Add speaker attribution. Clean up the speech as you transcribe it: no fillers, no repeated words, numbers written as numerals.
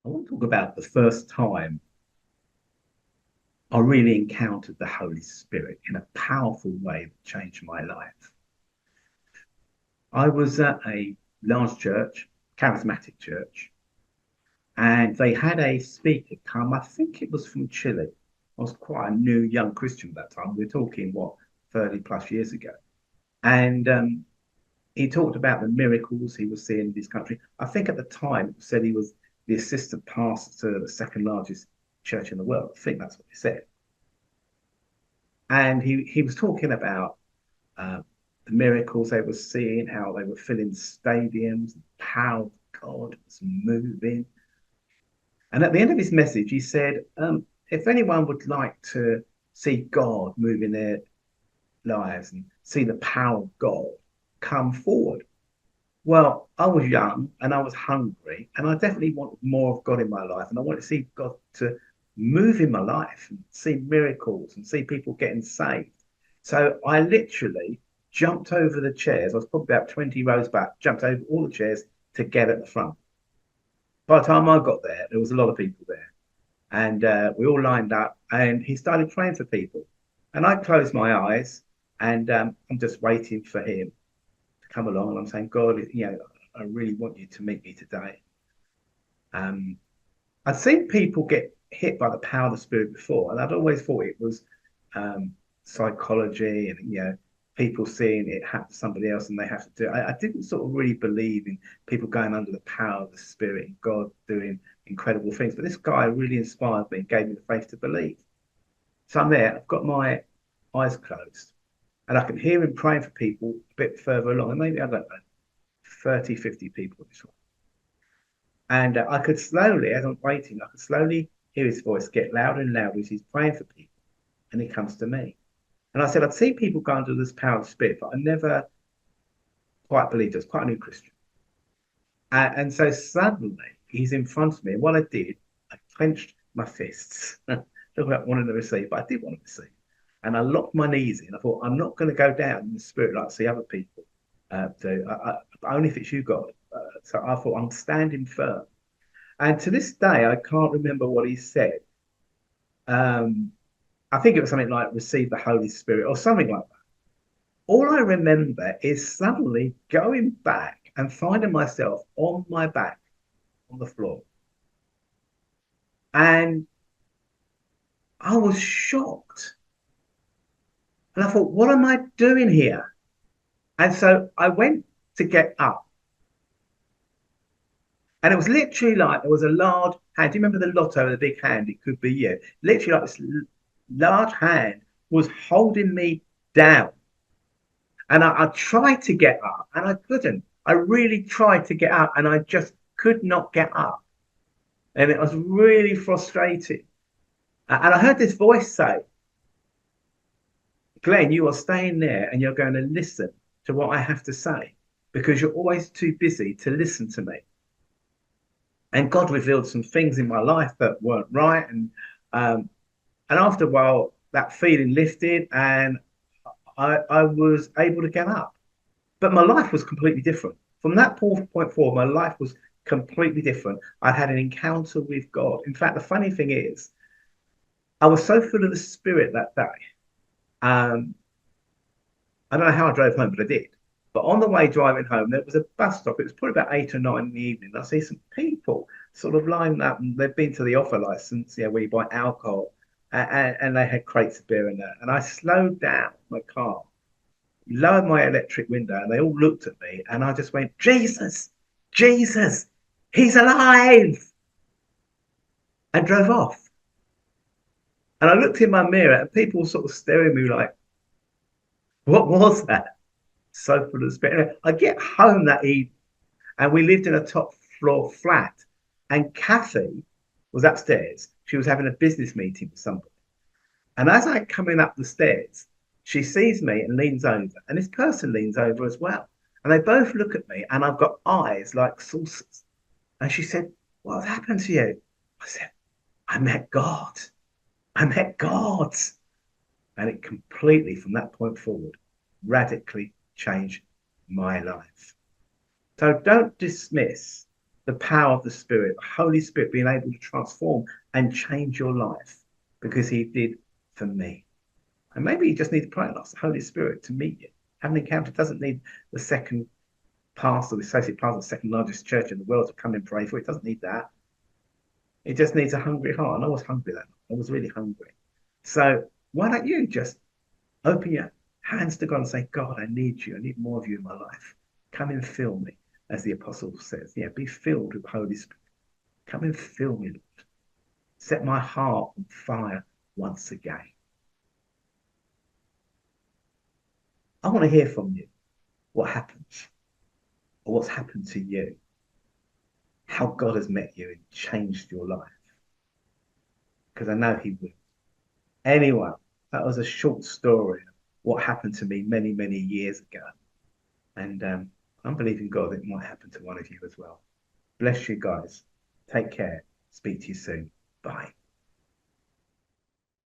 Speaker 1: I want to talk about the first time I really encountered the Holy Spirit in a powerful way that changed my life. I was at a large church, charismatic church, and they had a speaker come. I think it was from Chile. I was quite a new young Christian at that time. We're talking, 30 plus years ago. And he talked about the miracles he was seeing in this country. I think at the time it said he was the assistant pastor to the second largest church in the world. I think that's what he said. And he was talking about uh, the miracles they were seeing, how they were filling stadiums, the power of God was moving. And at the end of his message, he said, if anyone would like to see God move in their lives and see the power of God, come forward. Well, I was young and I was hungry, and I definitely wanted more of God in my life. And I wanted to see God to move in my life and see miracles and see people getting saved. So I literally jumped over the chairs. I was probably about 20 rows back, jumped over all the chairs to get at the front. By the time I got there, there was a lot of people there. And we all lined up, and he started praying for people. And I closed my eyes, and I'm just waiting for him to come along. And I'm saying, God, I really want you to meet me today. Um, I'd seen people get hit by the power of the Spirit before, and I'd always thought it was um, psychology and people seeing it happen to somebody else and they have to do it. I didn't sort of really believe in people going under the power of the Spirit and God doing incredible things. But this guy really inspired me and gave me the faith to believe. So I'm there. I've got my eyes closed, and I can hear him praying for people a bit further along, and maybe I don't know, 30, 50 people this way. And I could slowly, as I'm waiting, I could slowly hear his voice get louder and louder as he's praying for people. And he comes to me. And I said, I'd seen people go under this power of spirit, but I never quite believed it. I was quite a new Christian. And so suddenly he's in front of me. And what I did, I clenched my fists. Look like wanting to receive, but I did want to receive. And I locked my knees in. I thought, I'm not going to go down in the spirit like I see other people do. Only if it's you, God. So I thought, I'm standing firm. And to this day, I can't remember what he said. Um, I think it was something like receive the Holy Spirit or something like that. All I remember is suddenly going back and finding myself on my back on the floor. And I was shocked. And I thought, what am I doing here? And so I went to get up. And it was literally like there was a large hand. Do you remember the lotto, the big hand? It could be you. Literally, like this large hand was holding me down. And I tried to get up and I couldn't. I really tried to get up and I just could not get up. And it was really frustrating. And I heard this voice say, Glenn, you are staying there and you're going to listen to what I have to say because you're always too busy to listen to me. And God revealed some things in my life that weren't right. Um, and after a while, that feeling lifted and I was able to get up. But my life was completely different. From that point forward, my life was completely different. I had an encounter with God. In fact, the funny thing is, I was so full of the Spirit that day. Um, I don't know how I drove home, but I did. But on the way driving home, there was a bus stop. It was probably about 8 or 9 in the evening. I see some people sort of lined up, and they've been to the offer license, where you buy alcohol, and they had crates of beer in there. And I slowed down my car, lowered my electric window, and they all looked at me, and I just went, Jesus, Jesus, he's alive, and drove off. And I looked in my mirror, and people were sort of staring at me like, what was that? So full of spirit. Anyway, I get home that evening, and we lived in a top floor flat, and Kathy was upstairs. She was having a business meeting with somebody. And as I'm coming up the stairs, she sees me and leans over, and this person leans over as well. And they both look at me, and I've got eyes like saucers. And she said, what happened to you? I said, I met God. I met God. And it completely, from that point forward, radically changed my life. So don't dismiss the the power of the Spirit, the Holy Spirit being able to transform and change your life because he did for me. And maybe you just need to pray and ask the Holy Spirit to meet you. Have an encounter. Doesn't need the second pastor, the associate pastor, the second largest church in the world to come and pray for it. It doesn't need that. It just needs a hungry heart. And I was hungry that night. I was really hungry. So why don't you just open your hands to God and say, God, I need you. I need more of you in my life. Come and fill me, as the apostle says. Yeah, be filled with the Holy Spirit. Come and fill me, Lord. Set my heart on fire once again. I want to hear from you what happens or what's happened to you, how God has met you and changed your life, because I know he will. Anyway, that was a short story of what happened to me many, many years ago. And I'm believing God it might happen to one of you as well. Bless you guys. Take care. Speak to you soon. Bye.